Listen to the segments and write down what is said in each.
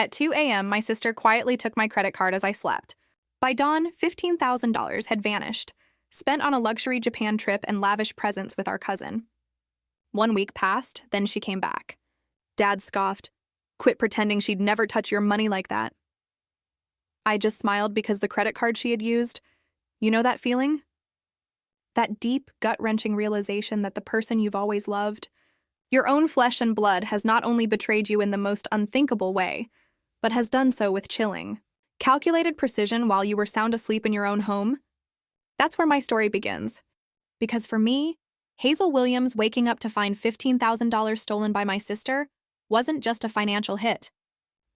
At 2 a.m., my sister quietly took my credit card as I slept. By dawn, $15,000 had vanished, spent on a luxury Japan trip and lavish presents with our cousin. 1 week passed, then she came back. Dad scoffed, "Quit pretending she'd never touch your money like that." I just smiled because the credit card she had used, you know that feeling? That deep, gut-wrenching realization that the person you've always loved, your own flesh and blood, has not only betrayed you in the most unthinkable way, but has done so with chilling, calculated precision while you were sound asleep in your own home. That's where my story begins. Because for me, Hazel Williams waking up to find $15,000 stolen by my sister wasn't just a financial hit.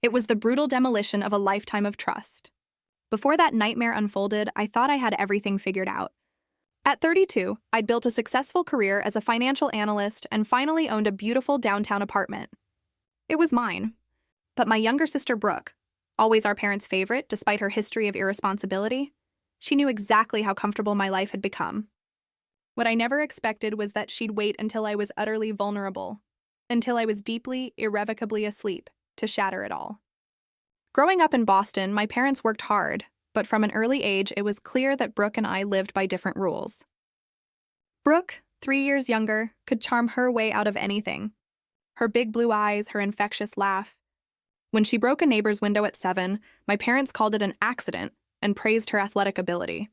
It was the brutal demolition of a lifetime of trust. Before that nightmare unfolded, I thought I had everything figured out. At 32, I'd built a successful career as a financial analyst and finally owned a beautiful downtown apartment. It was mine. But my younger sister Brooke, always our parents' favorite despite her history of irresponsibility, she knew exactly how comfortable my life had become. What I never expected was that she'd wait until I was utterly vulnerable, until I was deeply, irrevocably asleep, to shatter it all. Growing up in Boston, my parents worked hard, but from an early age, it was clear that Brooke and I lived by different rules. Brooke, 3 years younger, could charm her way out of anything. Her big blue eyes, her infectious laugh. When she broke a neighbor's window at 7, my parents called it an accident and praised her athletic ability.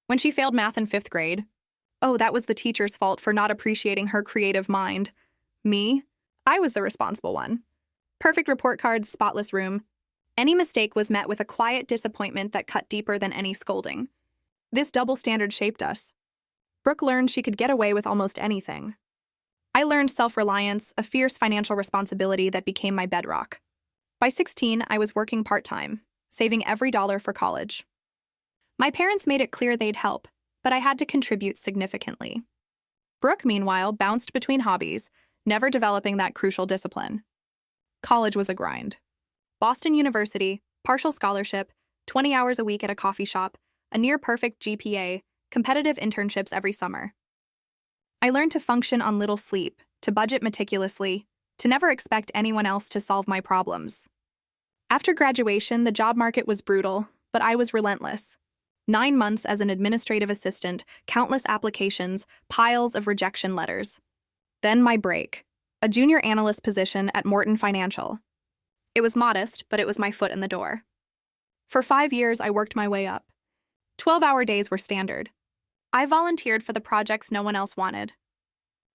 When she failed math in 5th grade, oh, that was the teacher's fault for not appreciating her creative mind. Me? I was the responsible one. Perfect report cards, spotless room. Any mistake was met with a quiet disappointment that cut deeper than any scolding. This double standard shaped us. Brooke learned she could get away with almost anything. I learned self-reliance, a fierce financial responsibility that became my bedrock. By 16, I was working part-time, saving every dollar for college. My parents made it clear they'd help, but I had to contribute significantly. Brooke, meanwhile, bounced between hobbies, never developing that crucial discipline. College was a grind. Boston University, partial scholarship, 20 hours a week at a coffee shop, a near-perfect GPA, competitive internships every summer. I learned to function on little sleep, to budget meticulously, to never expect anyone else to solve my problems. After graduation, the job market was brutal, but I was relentless. 9 months as an administrative assistant, countless applications, piles of rejection letters. Then my break, a junior analyst position at Morton Financial. It was modest, but it was my foot in the door. For 5 years, I worked my way up. 12-hour days were standard. I volunteered for the projects no one else wanted.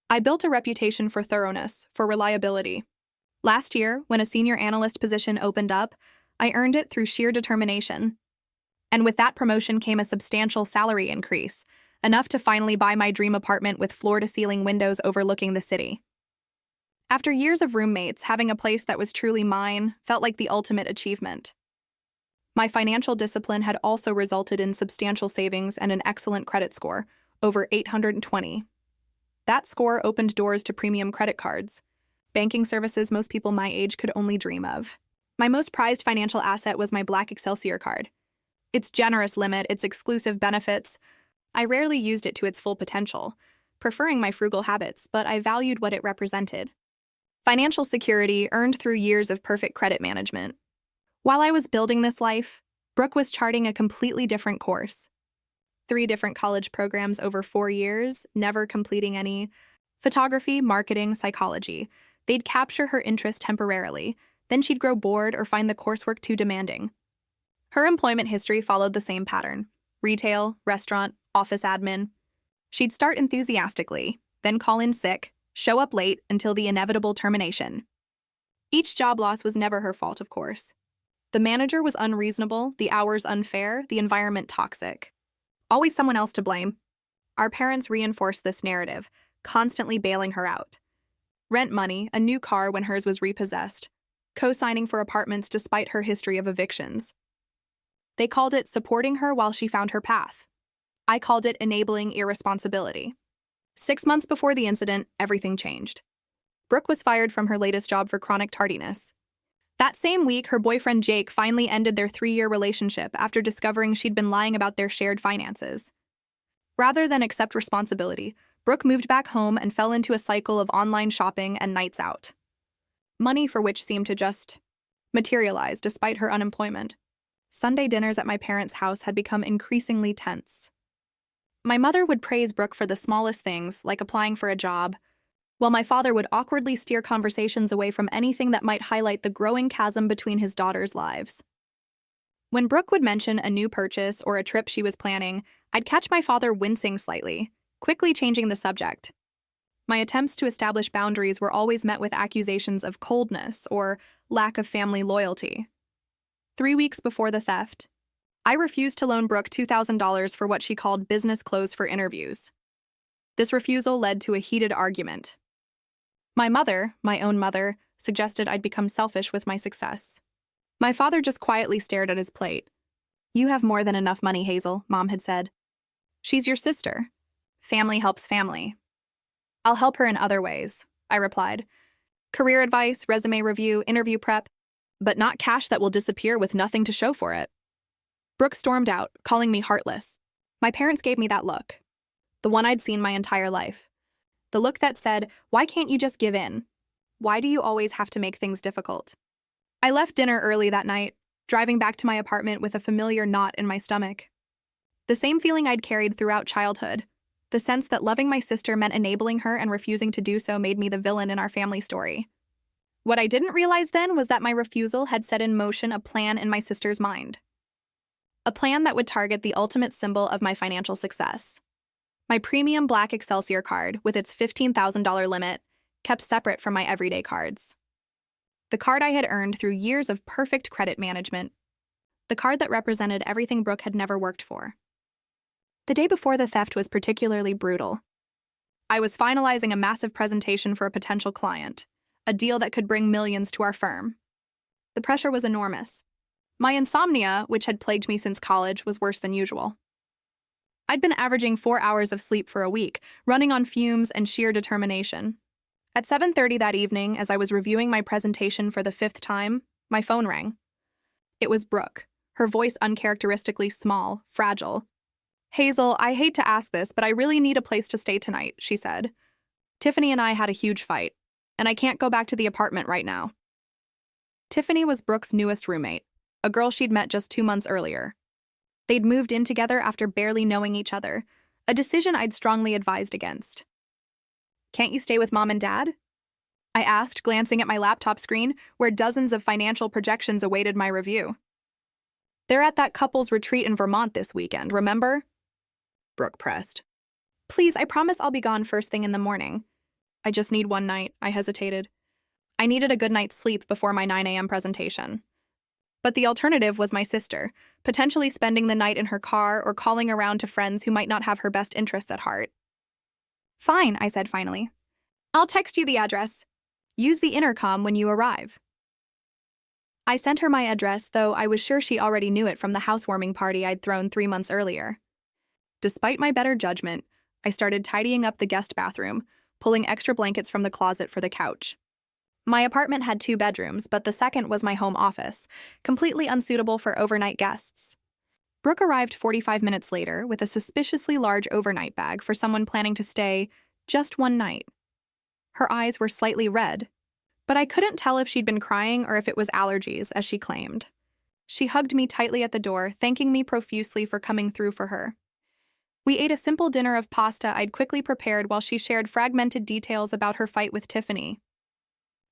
I built a reputation for thoroughness, for reliability. Last year, when a senior analyst position opened up, I earned it through sheer determination. And with that promotion came a substantial salary increase, enough to finally buy my dream apartment with floor-to-ceiling windows overlooking the city. After years of roommates, having a place that was truly mine felt like the ultimate achievement. My financial discipline had also resulted in substantial savings and an excellent credit score, over 820. That score opened doors to premium credit cards, banking services most people my age could only dream of. My most prized financial asset was my Black Excelsior card. Its generous limit, its exclusive benefits. I rarely used it to its full potential, preferring my frugal habits, but I valued what it represented. Financial security earned through years of perfect credit management. While I was building this life, Brooke was charting a completely different course. 3 different college programs over 4 years, never completing any. Photography, marketing, psychology. They'd capture her interest temporarily, then she'd grow bored or find the coursework too demanding. Her employment history followed the same pattern: retail, restaurant, office admin. She'd start enthusiastically, then call in sick, show up late until the inevitable termination. Each job loss was never her fault, of course. The manager was unreasonable, the hours unfair, the environment toxic. Always someone else to blame. Our parents reinforced this narrative, constantly bailing her out. Rent money, a new car when hers was repossessed, co-signing for apartments despite her history of evictions. They called it supporting her while she found her path. I called it enabling irresponsibility. 6 months before the incident, everything changed. Brooke was fired from her latest job for chronic tardiness. That same week, her boyfriend Jake finally ended their 3-year relationship after discovering she'd been lying about their shared finances. Rather than accept responsibility, Brooke moved back home and fell into a cycle of online shopping and nights out. Money for which seemed to just materialize despite her unemployment. Sunday dinners at my parents' house had become increasingly tense. My mother would praise Brooke for the smallest things, like applying for a job, while my father would awkwardly steer conversations away from anything that might highlight the growing chasm between his daughters' lives. When Brooke would mention a new purchase or a trip she was planning, I'd catch my father wincing slightly, quickly changing the subject. My attempts to establish boundaries were always met with accusations of coldness or lack of family loyalty. 3 weeks before the theft, I refused to loan Brooke $2,000 for what she called business clothes for interviews. This refusal led to a heated argument. My mother, my own mother, suggested I'd become selfish with my success. My father just quietly stared at his plate. "You have more than enough money, Hazel," Mom had said. "She's your sister. Family helps family." "I'll help her in other ways," I replied. "Career advice, resume review, interview prep, but not cash that will disappear with nothing to show for it." Brooke stormed out, calling me heartless. My parents gave me that look, the one I'd seen my entire life. The look that said, "Why can't you just give in? Why do you always have to make things difficult?" I left dinner early that night, driving back to my apartment with a familiar knot in my stomach. The same feeling I'd carried throughout childhood, the sense that loving my sister meant enabling her and refusing to do so made me the villain in our family story. What I didn't realize then was that my refusal had set in motion a plan in my sister's mind. A plan that would target the ultimate symbol of my financial success. My premium black Excelsior card, with its $15,000 limit, kept separate from my everyday cards. The card I had earned through years of perfect credit management. The card that represented everything Brooke had never worked for. The day before the theft was particularly brutal. I was finalizing a massive presentation for a potential client, a deal that could bring millions to our firm. The pressure was enormous. My insomnia, which had plagued me since college, was worse than usual. I'd been averaging 4 hours of sleep for a week, running on fumes and sheer determination. At 7:30 that evening, as I was reviewing my presentation for the 5th time, my phone rang. It was Brooke, her voice uncharacteristically small, fragile. "Hazel, I hate to ask this, but I really need a place to stay tonight," she said. "Tiffany and I had a huge fight, and I can't go back to the apartment right now." Tiffany was Brooke's newest roommate, a girl she'd met just 2 months earlier. They'd moved in together after barely knowing each other, a decision I'd strongly advised against. "Can't you stay with Mom and Dad?" I asked, glancing at my laptop screen, where dozens of financial projections awaited my review. "They're at that couple's retreat in Vermont this weekend, remember?" Brooke pressed. "Please, I promise I'll be gone first thing in the morning." "I just need one night," I hesitated. I needed a good night's sleep before my 9 a.m. presentation. But the alternative was my sister, potentially spending the night in her car or calling around to friends who might not have her best interests at heart. "Fine," I said finally. "I'll text you the address. Use the intercom when you arrive." I sent her my address, though I was sure she already knew it from the housewarming party I'd thrown 3 months earlier. Despite my better judgment, I started tidying up the guest bathroom, pulling extra blankets from the closet for the couch. My apartment had 2 bedrooms, but the second was my home office, completely unsuitable for overnight guests. Brooke arrived 45 minutes later with a suspiciously large overnight bag for someone planning to stay just one night. Her eyes were slightly red, but I couldn't tell if she'd been crying or if it was allergies, as she claimed. She hugged me tightly at the door, thanking me profusely for coming through for her. We ate a simple dinner of pasta I'd quickly prepared while she shared fragmented details about her fight with Tiffany.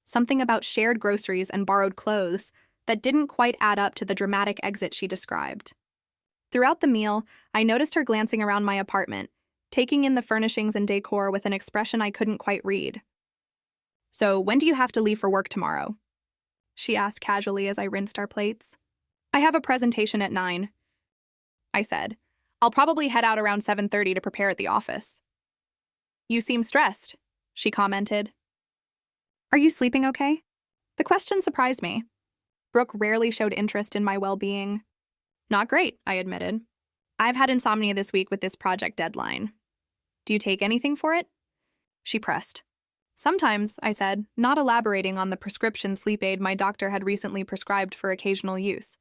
Something about shared groceries and borrowed clothes that didn't quite add up to the dramatic exit she described. Throughout the meal, I noticed her glancing around my apartment, taking in the furnishings and decor with an expression I couldn't quite read. "So, when do you have to leave for work tomorrow?" she asked casually as I rinsed our plates. "I have a presentation at 9, I said. "I'll probably head out around 7:30 to prepare at the office." "You seem stressed," she commented. "Are you sleeping okay?" The question surprised me. Brooke rarely showed interest in my well-being. "Not great," I admitted. "I've had insomnia this week with this project deadline." "Do you take anything for it?" She pressed. "Sometimes," I said, not elaborating on the prescription sleep aid my doctor had recently prescribed for occasional use.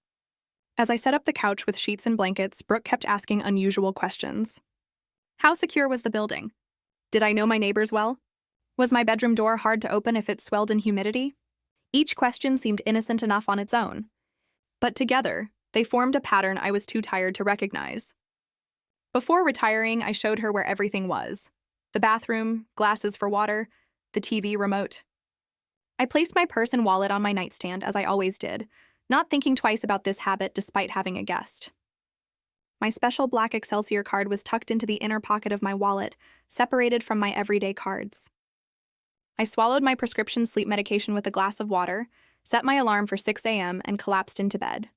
As I set up the couch with sheets and blankets, Brooke kept asking unusual questions. How secure was the building? Did I know my neighbors well? Was my bedroom door hard to open if it swelled in humidity? Each question seemed innocent enough on its own. But together, they formed a pattern I was too tired to recognize. Before retiring, I showed her where everything was: the bathroom, glasses for water, the TV remote. I placed my purse and wallet on my nightstand, as I always did, not thinking twice about this habit despite having a guest. My special black Excelsior card was tucked into the inner pocket of my wallet, separated from my everyday cards. I swallowed my prescription sleep medication with a glass of water, set my alarm for 6 a.m., and collapsed into bed.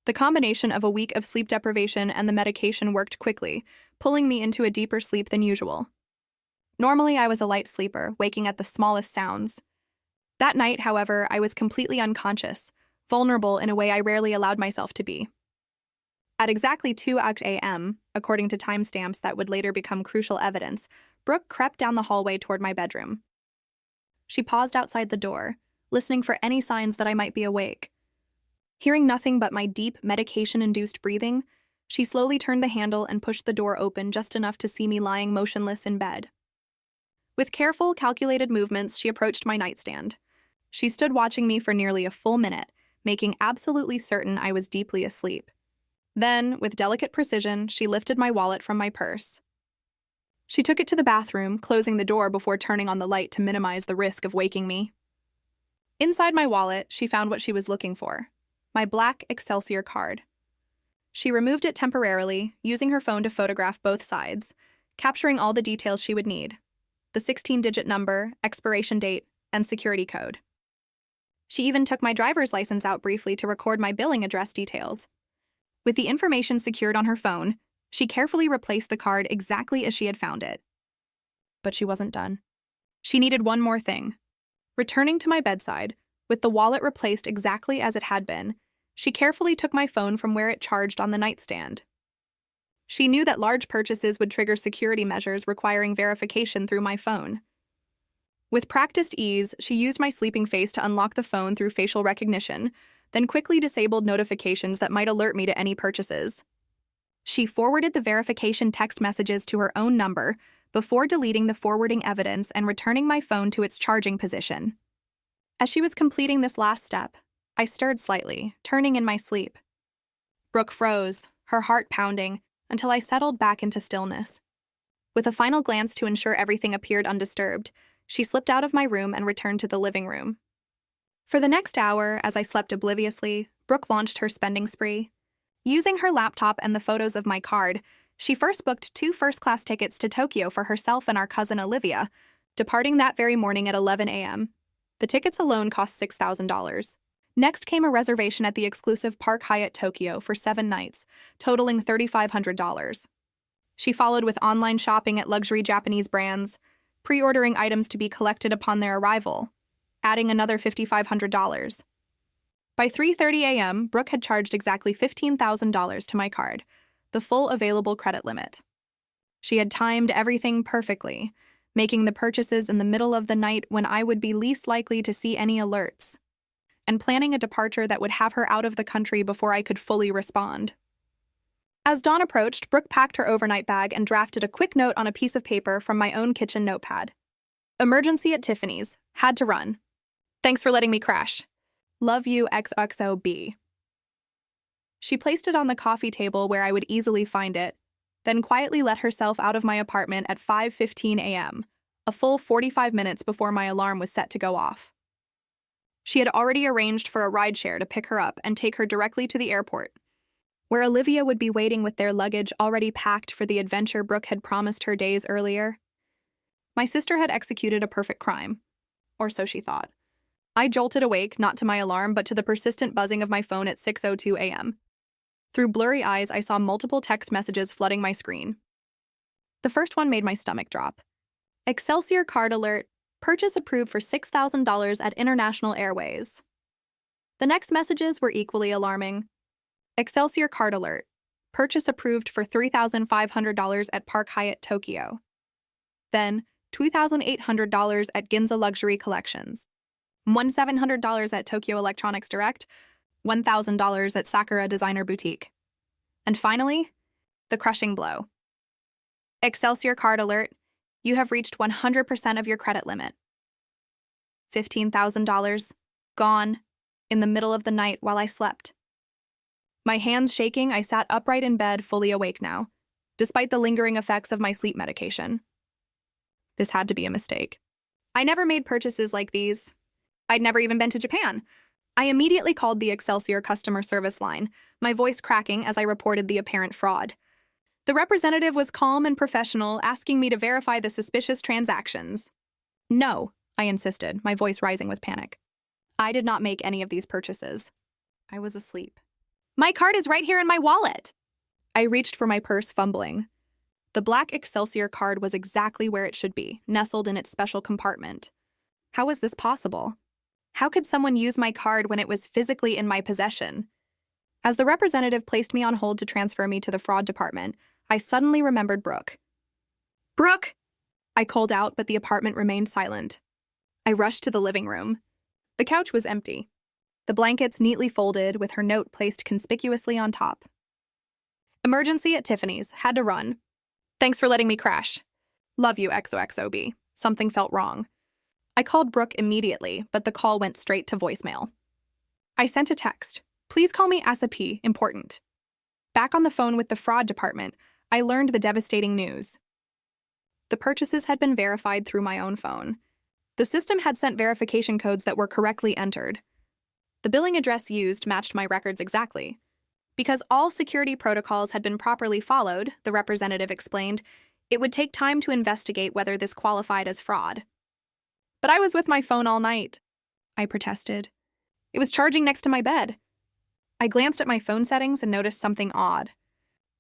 The combination of a week of sleep deprivation and the medication worked quickly, pulling me into a deeper sleep than usual. Normally, I was a light sleeper, waking at the smallest sounds. That night, however, I was completely unconscious, vulnerable in a way I rarely allowed myself to be. At exactly 2 a.m., according to timestamps that would later become crucial evidence, Brooke crept down the hallway toward my bedroom. She paused outside the door, listening for any signs that I might be awake. Hearing nothing but my deep, medication-induced breathing, she slowly turned the handle and pushed the door open just enough to see me lying motionless in bed. With careful, calculated movements, she approached my nightstand. She stood watching me for nearly a full minute, making absolutely certain I was deeply asleep. Then, with delicate precision, she lifted my wallet from my purse. She took it to the bathroom, closing the door before turning on the light to minimize the risk of waking me. Inside my wallet, she found what she was looking for: my black Excelsior card. She removed it temporarily, using her phone to photograph both sides, capturing all the details she would need: the 16-digit number, expiration date, and security code. She even took my driver's license out briefly to record my billing address details. With the information secured on her phone, she carefully replaced the card exactly as she had found it. But she wasn't done. She needed one more thing. Returning to my bedside, with the wallet replaced exactly as it had been, she carefully took my phone from where it charged on the nightstand. She knew that large purchases would trigger security measures requiring verification through my phone. With practiced ease, she used my sleeping face to unlock the phone through facial recognition, then quickly disabled notifications that might alert me to any purchases. She forwarded the verification text messages to her own number before deleting the forwarding evidence and returning my phone to its charging position. As she was completing this last step, I stirred slightly, turning in my sleep. Brooke froze, her heart pounding, until I settled back into stillness. With a final glance to ensure everything appeared undisturbed, she slipped out of my room and returned to the living room. For the next hour, as I slept obliviously, Brooke launched her spending spree. Using her laptop and the photos of my card, she first booked 2 first-class tickets to Tokyo for herself and our cousin Olivia, departing that very morning at 11 a.m. The tickets alone cost $6,000. Next came a reservation at the exclusive Park Hyatt Tokyo for 7 nights, totaling $3,500. She followed with online shopping at luxury Japanese brands, pre-ordering items to be collected upon their arrival, adding another $5,500. By 3:30 a.m., Brooke had charged exactly $15,000 to my card, the full available credit limit. She had timed everything perfectly, making the purchases in the middle of the night when I would be least likely to see any alerts, and planning a departure that would have her out of the country before I could fully respond. As dawn approached, Brooke packed her overnight bag and drafted a quick note on a piece of paper from my own kitchen notepad. Emergency at Tiffany's. Had to run. Thanks for letting me crash. Love you, XOXOB. She placed it on the coffee table where I would easily find it, then quietly let herself out of my apartment at 5:15 a.m., a full 45 minutes before my alarm was set to go off. She had already arranged for a rideshare to pick her up and take her directly to the airport, where Olivia would be waiting with their luggage already packed for the adventure Brooke had promised her days earlier. My sister had executed a perfect crime, or so she thought. I jolted awake, not to my alarm, but to the persistent buzzing of my phone at 6:02 a.m. Through blurry eyes, I saw multiple text messages flooding my screen. The first one made my stomach drop. Excelsior card alert. Purchase approved for $6,000 at International Airways. The next messages were equally alarming. Excelsior card alert. Purchase approved for $3,500 at Park Hyatt Tokyo. Then, $2,800 at Ginza Luxury Collections. $1,700 at Tokyo Electronics Direct. $1,000 at Sakura Designer Boutique. And finally, the crushing blow. Excelsior card alert. You have reached 100% of your credit limit. $15,000. Gone. In the middle of the night while I slept. My hands shaking, I sat upright in bed, fully awake now, despite the lingering effects of my sleep medication. This had to be a mistake. I never made purchases like these. I'd never even been to Japan. I immediately called the Excelsior customer service line, my voice cracking as I reported the apparent fraud. The representative was calm and professional, asking me to verify the suspicious transactions. No, I insisted, my voice rising with panic. I did not make any of these purchases. I was asleep. My card is right here in my wallet. I reached for my purse, fumbling. The black Excelsior card was exactly where it should be, nestled in its special compartment. How was this possible? How could someone use my card when it was physically in my possession? As the representative placed me on hold to transfer me to the fraud department, I suddenly remembered Brooke. Brooke! I called out, but the apartment remained silent. I rushed to the living room. The couch was empty. The blankets neatly folded, with her note placed conspicuously on top. Emergency at Tiffany's. Had to run. Thanks for letting me crash. Love you, XOXOB. Something felt wrong. I called Brooke immediately, but the call went straight to voicemail. I sent a text. Please call me ASAP. Important. Back on the phone with the fraud department, I learned the devastating news. The purchases had been verified through my own phone. The system had sent verification codes that were correctly entered. The billing address used matched my records exactly. Because all security protocols had been properly followed, the representative explained, it would take time to investigate whether this qualified as fraud. But I was with my phone all night, I protested. It was charging next to my bed. I glanced at my phone settings and noticed something odd.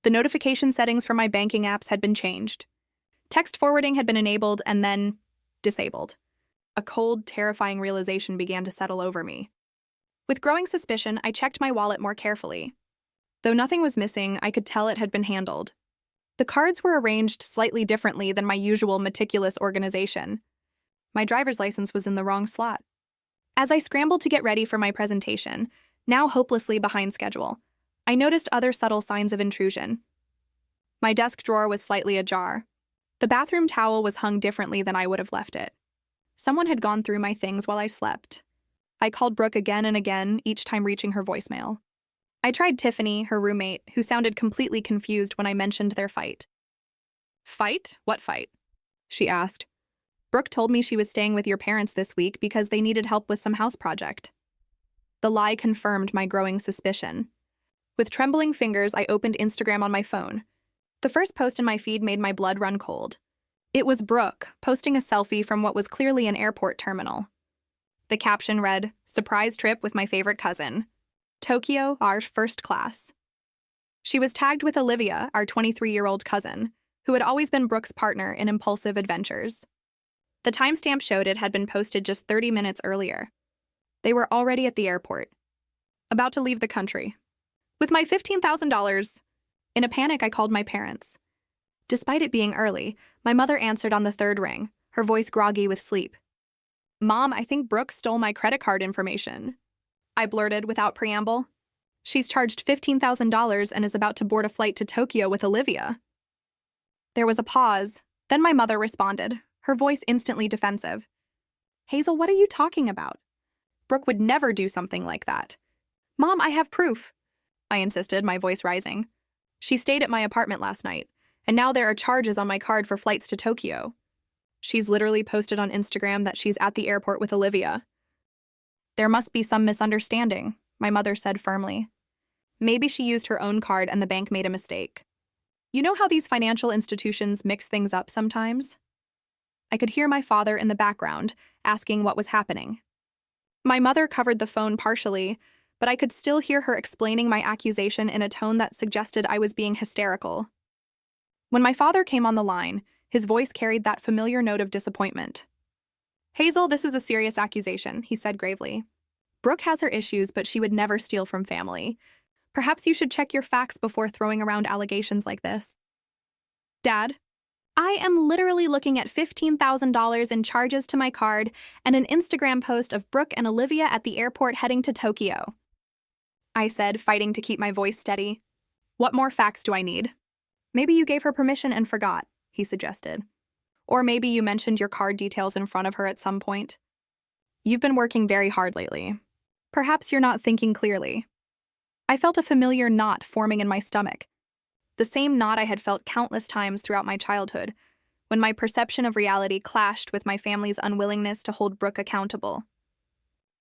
The notification settings for my banking apps had been changed. Text forwarding had been enabled and then disabled. A cold, terrifying realization began to settle over me. With growing suspicion, I checked my wallet more carefully. Though nothing was missing, I could tell it had been handled. The cards were arranged slightly differently than my usual meticulous organization. My driver's license was in the wrong slot. As I scrambled to get ready for my presentation, now hopelessly behind schedule, I noticed other subtle signs of intrusion. My desk drawer was slightly ajar. The bathroom towel was hung differently than I would have left it. Someone had gone through my things while I slept. I called Brooke again and again, each time reaching her voicemail. I tried Tiffany, her roommate, who sounded completely confused when I mentioned their fight. Fight? What fight? She asked. Brooke told me she was staying with your parents this week because they needed help with some house project. The lie confirmed my growing suspicion. With trembling fingers, I opened Instagram on my phone. The first post in my feed made my blood run cold. It was Brooke, posting a selfie from what was clearly an airport terminal. The caption read, "Surprise trip with my favorite cousin. Tokyo, our first class." She was tagged with Olivia, our 23-year-old cousin, who had always been Brooke's partner in impulsive adventures. The timestamp showed it had been posted just 30 minutes earlier. They were already at the airport, about to leave the country. With my $15,000, in a panic, I called my parents. Despite it being early, my mother answered on the third ring, her voice groggy with sleep. "Mom, I think Brooke stole my credit card information," I blurted without preamble. "She's charged $15,000 and is about to board a flight to Tokyo with Olivia." There was a pause. Then my mother responded, her voice instantly defensive. "Hazel, what are you talking about? Brooke would never do something like that." "Mom, I have proof," I insisted, my voice rising. "She stayed at my apartment last night, and now there are charges on my card for flights to Tokyo. She's literally posted on Instagram that she's at the airport with Olivia." "There must be some misunderstanding," my mother said firmly. "Maybe she used her own card and the bank made a mistake. You know how these financial institutions mix things up sometimes?" I could hear my father in the background, asking what was happening. My mother covered the phone partially, but I could still hear her explaining my accusation in a tone that suggested I was being hysterical. When my father came on the line, his voice carried that familiar note of disappointment. "Hazel, this is a serious accusation," he said gravely. "Brooke has her issues, but she would never steal from family. Perhaps you should check your facts before throwing around allegations like this." "Dad, I am literally looking at $15,000 in charges to my card and an Instagram post of Brooke and Olivia at the airport heading to Tokyo," I said, fighting to keep my voice steady. "What more facts do I need?" "Maybe you gave her permission and forgot," he suggested. "Or maybe you mentioned your card details in front of her at some point. You've been working very hard lately. Perhaps you're not thinking clearly. I felt a familiar knot forming in my stomach. The same knot I had felt countless times throughout my childhood, when my perception of reality clashed with my family's unwillingness to hold Brooke accountable.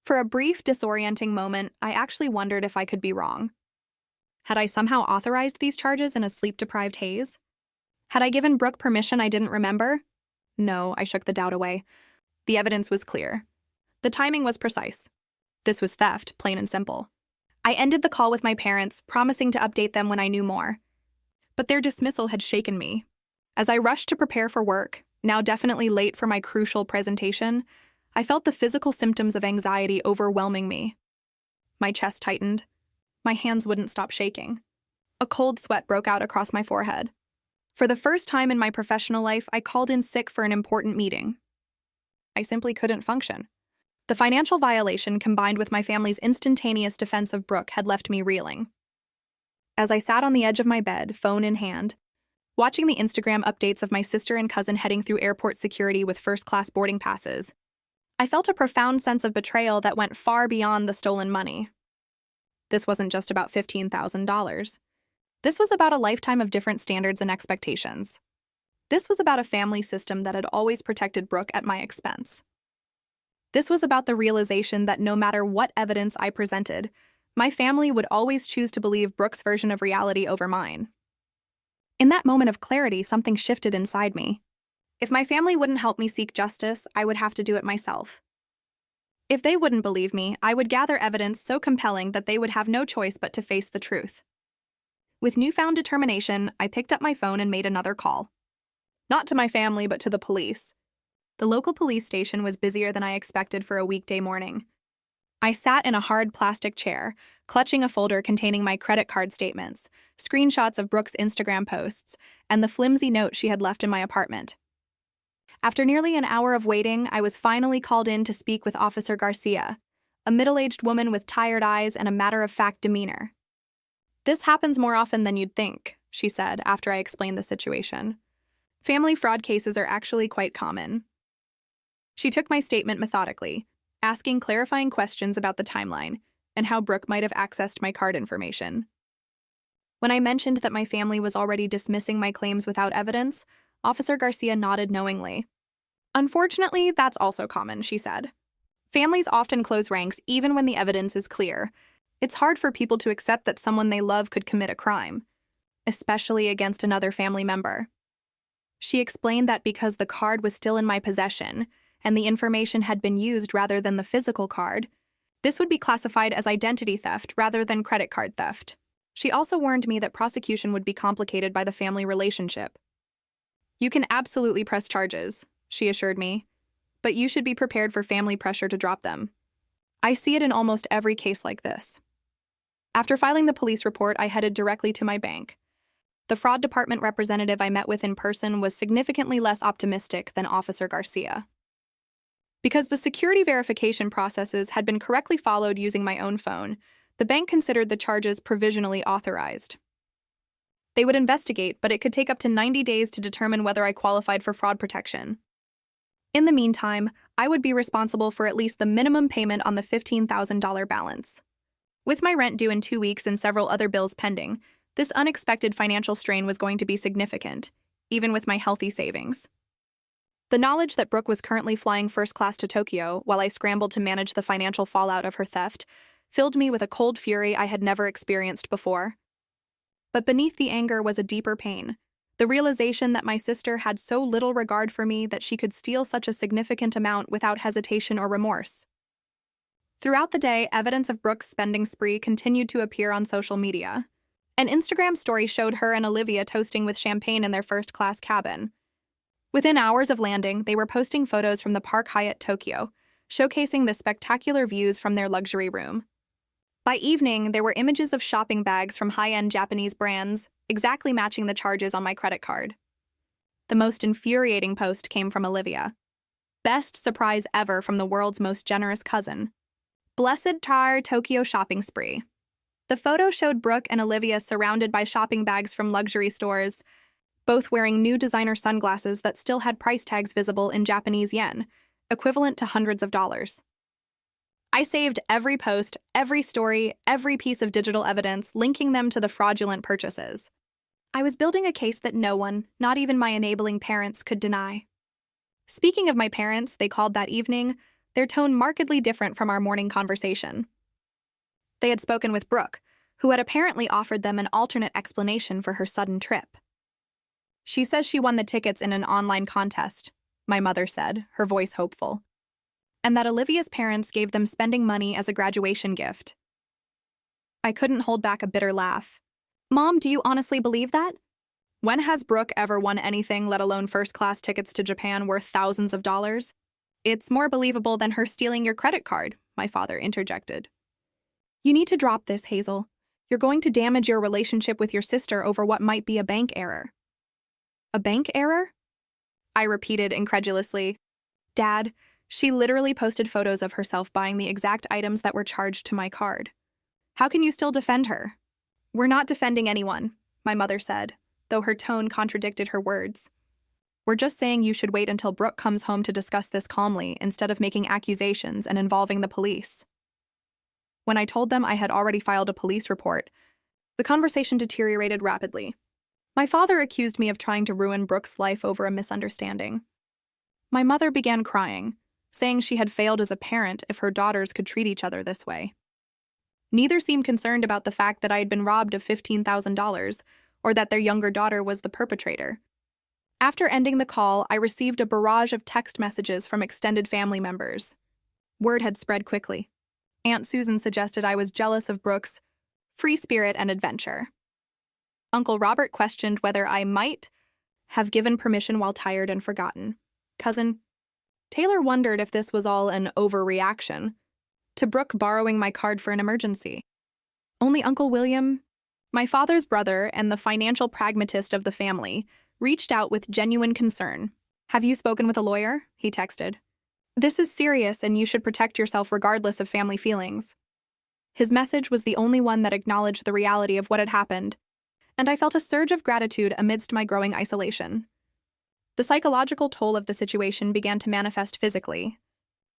For a brief, disorienting moment, I actually wondered if I could be wrong. Had I somehow authorized these charges in a sleep-deprived haze? Had I given Brooke permission I didn't remember? No, I shook the doubt away. The evidence was clear. The timing was precise. This was theft, plain and simple. I ended the call with my parents, promising to update them when I knew more. But their dismissal had shaken me. As I rushed to prepare for work, now definitely late for my crucial presentation, I felt the physical symptoms of anxiety overwhelming me. My chest tightened. My hands wouldn't stop shaking. A cold sweat broke out across my forehead. For the first time in my professional life, I called in sick for an important meeting. I simply couldn't function. The financial violation combined with my family's instantaneous defense of Brooke had left me reeling. As I sat on the edge of my bed, phone in hand, watching the Instagram updates of my sister and cousin heading through airport security with first-class boarding passes, I felt a profound sense of betrayal that went far beyond the stolen money. This wasn't just about $15,000. This was about a lifetime of different standards and expectations. This was about a family system that had always protected Brooke at my expense. This was about the realization that no matter what evidence I presented, my family would always choose to believe Brooke's version of reality over mine. In that moment of clarity, something shifted inside me. If my family wouldn't help me seek justice, I would have to do it myself. If they wouldn't believe me, I would gather evidence so compelling that they would have no choice but to face the truth. With newfound determination, I picked up my phone and made another call. Not to my family, but to the police. The local police station was busier than I expected for a weekday morning. I sat in a hard plastic chair, clutching a folder containing my credit card statements, screenshots of Brooke's Instagram posts, and the flimsy note she had left in my apartment. After nearly an hour of waiting, I was finally called in to speak with Officer Garcia, a middle-aged woman with tired eyes and a matter-of-fact demeanor. "This happens more often than you'd think," she said after I explained the situation. "Family fraud cases are actually quite common." She took my statement methodically, asking clarifying questions about the timeline and how Brooke might have accessed my card information. When I mentioned that my family was already dismissing my claims without evidence, Officer Garcia nodded knowingly. "Unfortunately, that's also common," she said. "Families often close ranks even when the evidence is clear. It's hard for people to accept that someone they love could commit a crime, especially against another family member." She explained that because the card was still in my possession and the information had been used rather than the physical card, this would be classified as identity theft rather than credit card theft. She also warned me that prosecution would be complicated by the family relationship. "You can absolutely press charges," she assured me, "but you should be prepared for family pressure to drop them. I see it in almost every case like this." After filing the police report, I headed directly to my bank. The fraud department representative I met with in person was significantly less optimistic than Officer Garcia. Because the security verification processes had been correctly followed using my own phone, the bank considered the charges provisionally authorized. They would investigate, but it could take up to 90 days to determine whether I qualified for fraud protection. In the meantime, I would be responsible for at least the minimum payment on the $15,000 balance. With my rent due in 2 weeks and several other bills pending, this unexpected financial strain was going to be significant, even with my healthy savings. The knowledge that Brooke was currently flying first class to Tokyo while I scrambled to manage the financial fallout of her theft filled me with a cold fury I had never experienced before. But beneath the anger was a deeper pain, the realization that my sister had so little regard for me that she could steal such a significant amount without hesitation or remorse. Throughout the day, evidence of Brooke's spending spree continued to appear on social media. An Instagram story showed her and Olivia toasting with champagne in their first-class cabin. Within hours of landing, they were posting photos from the Park Hyatt Tokyo, showcasing the spectacular views from their luxury room. By evening, there were images of shopping bags from high-end Japanese brands, exactly matching the charges on my credit card. The most infuriating post came from Olivia. "Best surprise ever from the world's most generous cousin. Blessed tar Tokyo shopping spree." The photo showed Brooke and Olivia surrounded by shopping bags from luxury stores, both wearing new designer sunglasses that still had price tags visible in Japanese yen, equivalent to hundreds of dollars. I saved every post, every story, every piece of digital evidence, linking them to the fraudulent purchases. I was building a case that no one, not even my enabling parents, could deny. Speaking of my parents, they called that evening, their tone markedly different from our morning conversation. They had spoken with Brooke, who had apparently offered them an alternate explanation for her sudden trip. She says she won the tickets in an online contest, my mother said, her voice hopeful, and that Olivia's parents gave them spending money as a graduation gift. I couldn't hold back a bitter laugh. Mom, do you honestly believe that? When has Brooke ever won anything, let alone first-class tickets to Japan worth thousands of dollars? It's more believable than her stealing your credit card, my father interjected. You need to drop this, Hazel. You're going to damage your relationship with your sister over what might be a bank error. A bank error? I repeated incredulously. Dad, she literally posted photos of herself buying the exact items that were charged to my card. How can you still defend her? We're not defending anyone, my mother said, though her tone contradicted her words. We're just saying you should wait until Brooke comes home to discuss this calmly instead of making accusations and involving the police. When I told them I had already filed a police report, the conversation deteriorated rapidly. My father accused me of trying to ruin Brooke's life over a misunderstanding. My mother began crying, saying she had failed as a parent if her daughters could treat each other this way. Neither seemed concerned about the fact that I had been robbed of $15,000 or that their younger daughter was the perpetrator. After ending the call, I received a barrage of text messages from extended family members. Word had spread quickly. Aunt Susan suggested I was jealous of Brooke's free spirit and adventure. Uncle Robert questioned whether I might have given permission while tired and forgotten. Cousin Taylor wondered if this was all an overreaction to Brooke borrowing my card for an emergency. Only Uncle William, my father's brother and the financial pragmatist of the family, reached out with genuine concern. Have you spoken with a lawyer? He texted. This is serious and you should protect yourself regardless of family feelings. His message was the only one that acknowledged the reality of what had happened, and I felt a surge of gratitude amidst my growing isolation. The psychological toll of the situation began to manifest physically.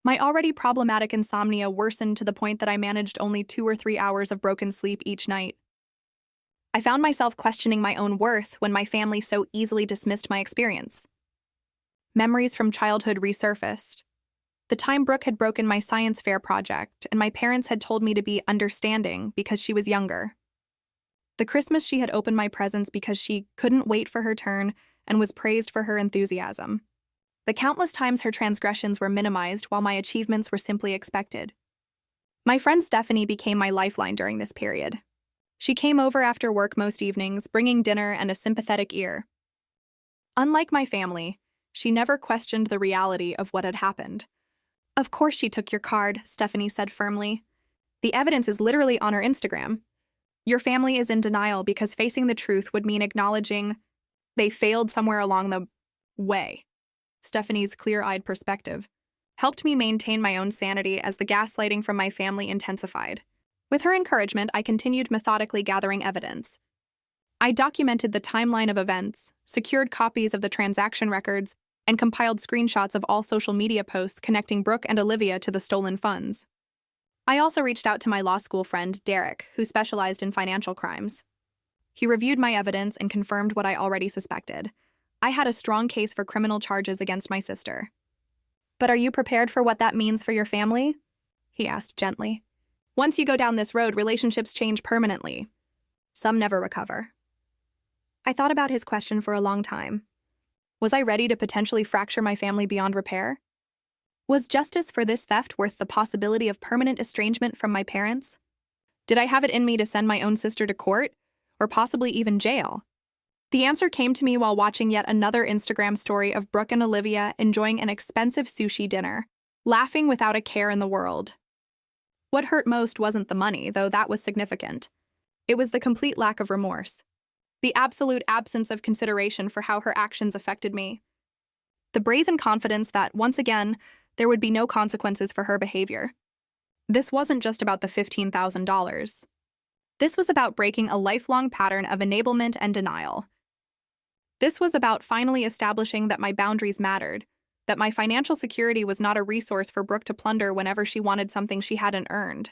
My already problematic insomnia worsened to the point that I managed only 2 or 3 hours of broken sleep each night. I found myself questioning my own worth when my family so easily dismissed my experience. Memories from childhood resurfaced. The time Brooke had broken my science fair project, and my parents had told me to be understanding because she was younger. The Christmas she had opened my presents because she couldn't wait for her turn and was praised for her enthusiasm. The countless times her transgressions were minimized while my achievements were simply expected. My friend Stephanie became my lifeline during this period. She came over after work most evenings, bringing dinner and a sympathetic ear. Unlike my family, she never questioned the reality of what had happened. Of course she took your card, Stephanie said firmly. The evidence is literally on her Instagram. Your family is in denial because facing the truth would mean acknowledging they failed somewhere along the way. Stephanie's clear-eyed perspective helped me maintain my own sanity as the gaslighting from my family intensified. With her encouragement, I continued methodically gathering evidence. I documented the timeline of events, secured copies of the transaction records, and compiled screenshots of all social media posts connecting Brooke and Olivia to the stolen funds. I also reached out to my law school friend, Derek, who specialized in financial crimes. He reviewed my evidence and confirmed what I already suspected. I had a strong case for criminal charges against my sister. But are you prepared for what that means for your family? He asked gently. Once you go down this road, relationships change permanently. Some never recover. I thought about his question for a long time. Was I ready to potentially fracture my family beyond repair? Was justice for this theft worth the possibility of permanent estrangement from my parents? Did I have it in me to send my own sister to court, or possibly even jail? The answer came to me while watching yet another Instagram story of Brooke and Olivia enjoying an expensive sushi dinner, laughing without a care in the world. What hurt most wasn't the money, though that was significant. It was the complete lack of remorse. The absolute absence of consideration for how her actions affected me. The brazen confidence that, once again, there would be no consequences for her behavior. This wasn't just about the $15,000. This was about breaking a lifelong pattern of enablement and denial. This was about finally establishing that my boundaries mattered, that my financial security was not a resource for Brooke to plunder whenever she wanted something she hadn't earned.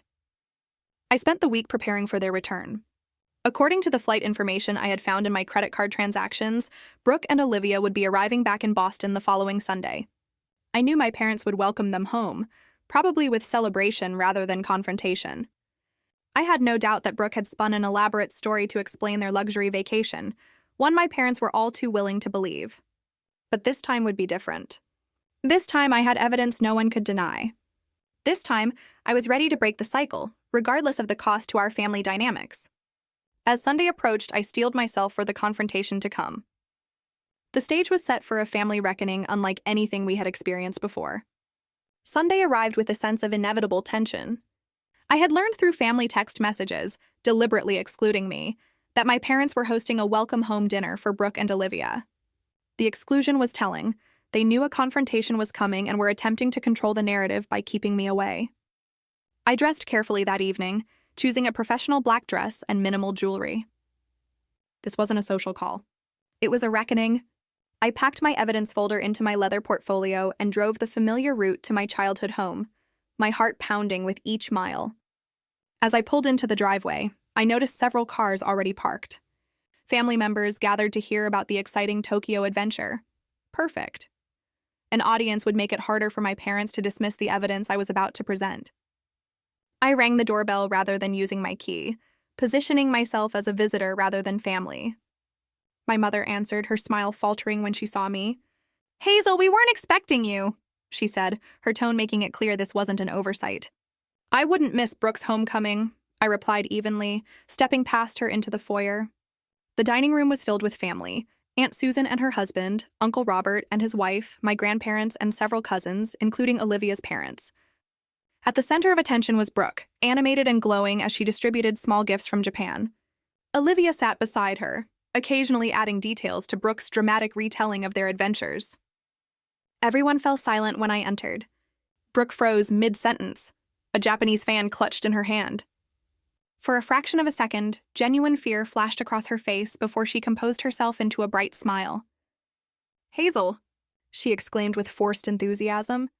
I spent the week preparing for their return. According to the flight information I had found in my credit card transactions, Brooke and Olivia would be arriving back in Boston the following Sunday. I knew my parents would welcome them home, probably with celebration rather than confrontation. I had no doubt that Brooke had spun an elaborate story to explain their luxury vacation, one my parents were all too willing to believe. But this time would be different. This time I had evidence no one could deny. This time, I was ready to break the cycle, regardless of the cost to our family dynamics. As Sunday approached, I steeled myself for the confrontation to come. The stage was set for a family reckoning unlike anything we had experienced before. Sunday arrived with a sense of inevitable tension. I had learned through family text messages, deliberately excluding me, that my parents were hosting a welcome home dinner for Brooke and Olivia. The exclusion was telling. They knew a confrontation was coming and were attempting to control the narrative by keeping me away. I dressed carefully that evening, choosing a professional black dress and minimal jewelry. This wasn't a social call. It was a reckoning. I packed my evidence folder into my leather portfolio and drove the familiar route to my childhood home, my heart pounding with each mile. As I pulled into the driveway, I noticed several cars already parked. Family members gathered to hear about the exciting Tokyo adventure. Perfect. An audience would make it harder for my parents to dismiss the evidence I was about to present. I rang the doorbell rather than using my key, positioning myself as a visitor rather than family. My mother answered, her smile faltering when she saw me. "Hazel, we weren't expecting you," she said, her tone making it clear this wasn't an oversight. "I wouldn't miss Brooke's homecoming," I replied evenly, stepping past her into the foyer. The dining room was filled with family. Aunt Susan and her husband, Uncle Robert and his wife, my grandparents, and several cousins, including Olivia's parents. At the center of attention was Brooke, animated and glowing as she distributed small gifts from Japan. Olivia sat beside her, occasionally adding details to Brooke's dramatic retelling of their adventures. Everyone fell silent when I entered. Brooke froze mid-sentence. A Japanese fan clutched in her hand. For a fraction of a second, genuine fear flashed across her face before she composed herself into a bright smile. "Hazel," she exclaimed with forced enthusiasm,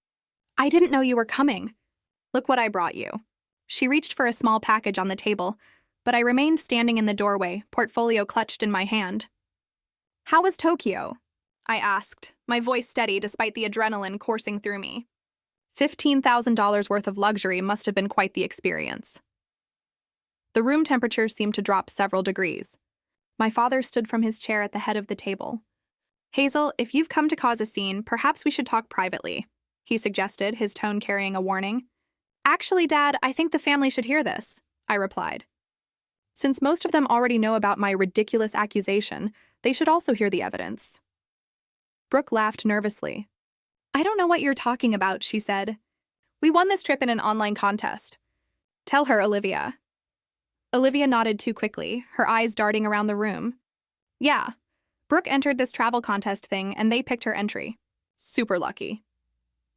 "I didn't know you were coming. Look what I brought you." She reached for a small package on the table, but I remained standing in the doorway, portfolio clutched in my hand. "How was Tokyo?" I asked, my voice steady despite the adrenaline coursing through me. $15,000 worth of luxury must have been quite the experience. The room temperature seemed to drop several degrees. My father stood from his chair at the head of the table. "Hazel, if you've come to cause a scene, perhaps we should talk privately," he suggested, his tone carrying a warning. "Actually, Dad, I think the family should hear this," I replied. Since most of them already know about my ridiculous accusation, they should also hear the evidence. Brooke laughed nervously. "I don't know what you're talking about," she said. "We won this trip in an online contest. Tell her, Olivia." Olivia nodded too quickly, her eyes darting around the room. "Yeah, Brooke entered this travel contest thing and they picked her entry. Super lucky."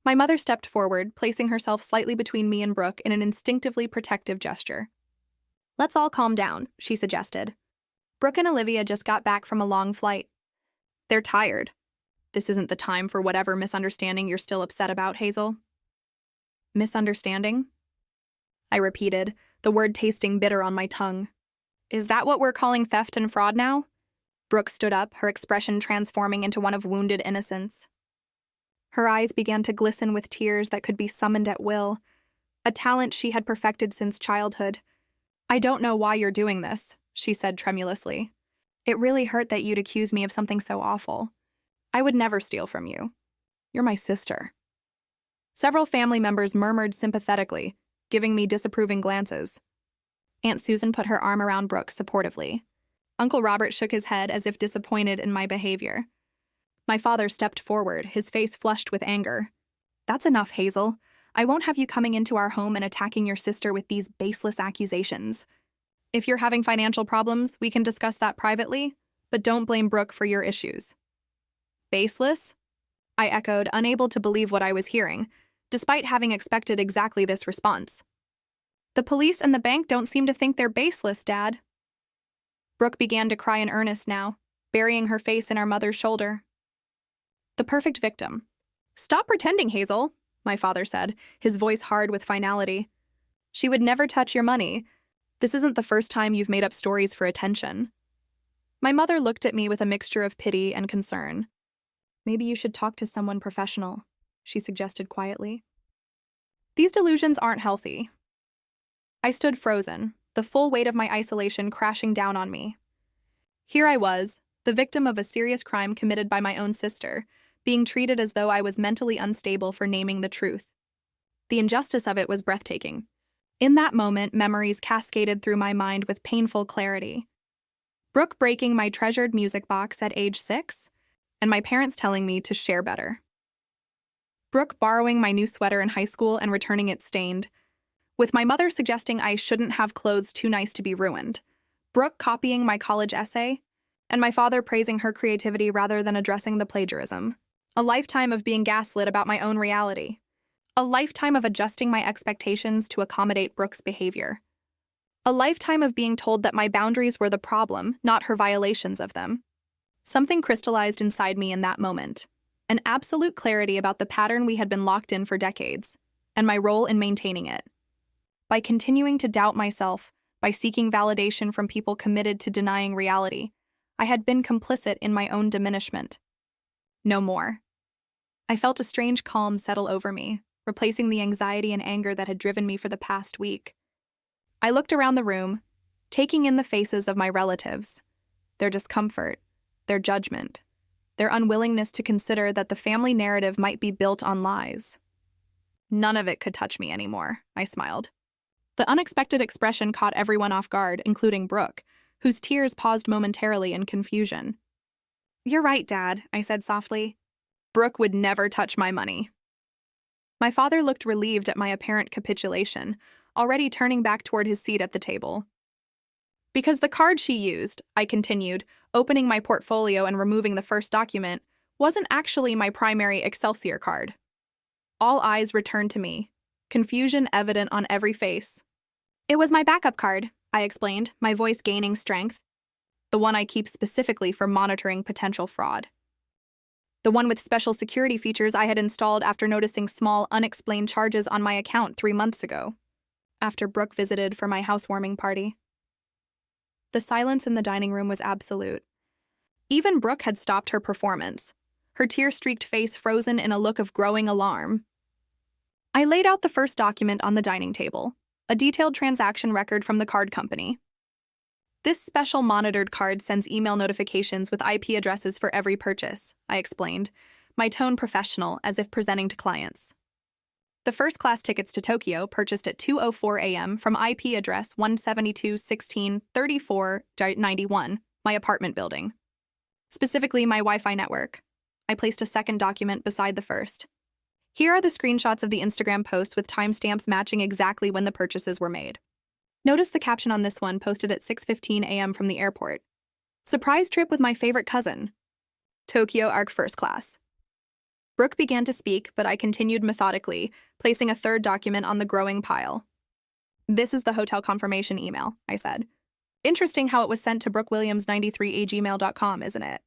My mother stepped forward, placing herself slightly between me and Brooke in an instinctively protective gesture. "Let's all calm down," she suggested. Brooke and Olivia just got back from a long flight. They're tired. This isn't the time for whatever misunderstanding you're still upset about, Hazel. Misunderstanding? I repeated, the word tasting bitter on my tongue. Is that what we're calling theft and fraud now? Brooke stood up, her expression transforming into one of wounded innocence. Her eyes began to glisten with tears that could be summoned at will, a talent she had perfected since childhood. "I don't know why you're doing this," she said tremulously. "It really hurt that you'd accuse me of something so awful. I would never steal from you. You're my sister." Several family members murmured sympathetically, giving me disapproving glances. Aunt Susan put her arm around Brooke supportively. Uncle Robert shook his head as if disappointed in my behavior. My father stepped forward, his face flushed with anger. "That's enough, Hazel. I won't have you coming into our home and attacking your sister with these baseless accusations. If you're having financial problems, we can discuss that privately, but don't blame Brooke for your issues." "Baseless?" I echoed, unable to believe what I was hearing, despite having expected exactly this response. "The police and the bank don't seem to think they're baseless, Dad." Brooke began to cry in earnest now, burying her face in our mother's shoulder. The perfect victim. "Stop pretending, Hazel," my father said, his voice hard with finality. "She would never touch your money. This isn't the first time you've made up stories for attention." My mother looked at me with a mixture of pity and concern. "Maybe you should talk to someone professional," she suggested quietly. "These delusions aren't healthy." I stood frozen, the full weight of my isolation crashing down on me. Here I was, the victim of a serious crime committed by my own sister, being treated as though I was mentally unstable for naming the truth. The injustice of it was breathtaking. In that moment, memories cascaded through my mind with painful clarity. Brooke breaking my treasured music box at age 6, and my parents telling me to share better. Brooke borrowing my new sweater in high school and returning it stained, with my mother suggesting I shouldn't have clothes too nice to be ruined. Brooke copying my college essay, and my father praising her creativity rather than addressing the plagiarism. A lifetime of being gaslit about my own reality. A lifetime of adjusting my expectations to accommodate Brooke's behavior. A lifetime of being told that my boundaries were the problem, not her violations of them. Something crystallized inside me in that moment. An absolute clarity about the pattern we had been locked in for decades, and my role in maintaining it. By continuing to doubt myself, by seeking validation from people committed to denying reality, I had been complicit in my own diminishment. No more. I felt a strange calm settle over me, replacing the anxiety and anger that had driven me for the past week. I looked around the room, taking in the faces of my relatives, their discomfort, their judgment, their unwillingness to consider that the family narrative might be built on lies. None of it could touch me anymore, I smiled. The unexpected expression caught everyone off guard, including Brooke, whose tears paused momentarily in confusion. "You're right, Dad," I said softly. "Brooke would never touch my money." My father looked relieved at my apparent capitulation, already turning back toward his seat at the table. "Because the card she used," I continued, opening my portfolio and removing the first document, "wasn't actually my primary Excelsior card." All eyes returned to me, confusion evident on every face. "It was my backup card," I explained, my voice gaining strength. "The one I keep specifically for monitoring potential fraud. The one with special security features I had installed after noticing small, unexplained charges on my account 3 months ago, after Brooke visited for my housewarming party." The silence in the dining room was absolute. Even Brooke had stopped her performance, her tear-streaked face frozen in a look of growing alarm. I laid out the first document on the dining table, a detailed transaction record from the card company. "This special monitored card sends email notifications with IP addresses for every purchase," I explained, my tone professional as if presenting to clients. "The first-class tickets to Tokyo purchased at 2:04 a.m. from IP address 172.16.34.91, my apartment building. Specifically, my Wi-Fi network." I placed a second document beside the first. "Here are the screenshots of the Instagram posts with timestamps matching exactly when the purchases were made. Notice the caption on this one posted at 6:15 a.m. from the airport. Surprise trip with my favorite cousin. Tokyo Arc First Class." Brooke began to speak, but I continued methodically, placing a third document on the growing pile. "This is the hotel confirmation email," I said. "Interesting how it was sent to brookewilliams93@gmail.com, isn't it?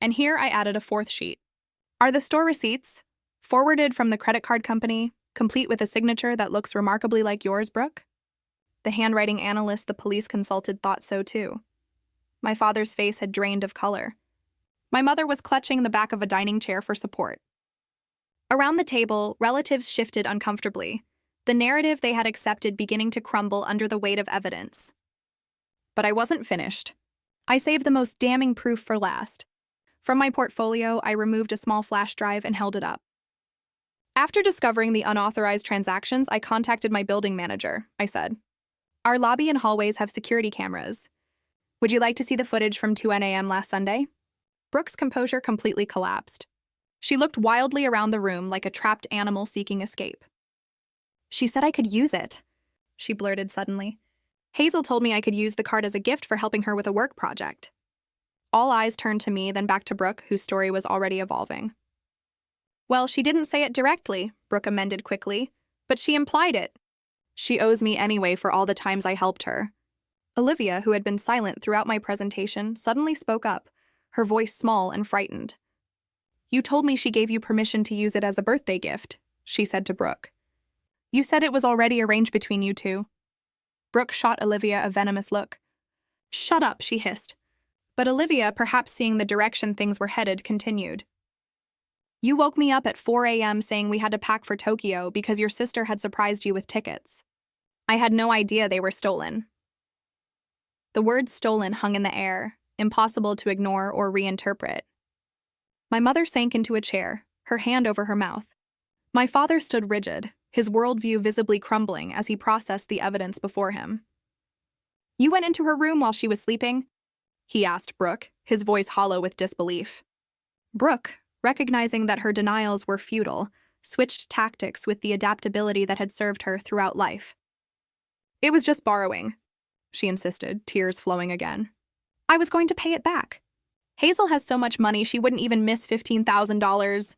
And here I added a fourth sheet. Are the store receipts, forwarded from the credit card company, complete with a signature that looks remarkably like yours, Brooke?" The handwriting analyst the police consulted thought so too. My father's face had drained of color. My mother was clutching the back of a dining chair for support. Around the table, relatives shifted uncomfortably, the narrative they had accepted beginning to crumble under the weight of evidence. But I wasn't finished. I saved the most damning proof for last. From my portfolio, I removed a small flash drive and held it up. "After discovering the unauthorized transactions, I contacted my building manager," I said. "Our lobby and hallways have security cameras. Would you like to see the footage from 2 a.m. last Sunday?" Brooke's composure completely collapsed. She looked wildly around the room like a trapped animal seeking escape. "She said I could use it," she blurted suddenly. "Hazel told me I could use the card as a gift for helping her with a work project." All eyes turned to me, then back to Brooke, whose story was already evolving. "Well, she didn't say it directly," Brooke amended quickly, "but she implied it. She owes me anyway for all the times I helped her." Olivia, who had been silent throughout my presentation, suddenly spoke up, her voice small and frightened. You told me she gave you permission to use it as a birthday gift, she said to Brooke. You said it was already arranged between you two. Brooke shot Olivia a venomous look. Shut up, she hissed. But Olivia, perhaps seeing the direction things were headed, continued. You woke me up at 4 a.m. saying we had to pack for Tokyo because your sister had surprised you with tickets. I had no idea they were stolen. The word stolen hung in the air, impossible to ignore or reinterpret. My mother sank into a chair, her hand over her mouth. My father stood rigid, his worldview visibly crumbling as he processed the evidence before him. You went into her room while she was sleeping? He asked Brooke, his voice hollow with disbelief. Brooke, recognizing that her denials were futile, switched tactics with the adaptability that had served her throughout life. It was just borrowing, she insisted, tears flowing again. I was going to pay it back. Hazel has so much money she wouldn't even miss $15,000.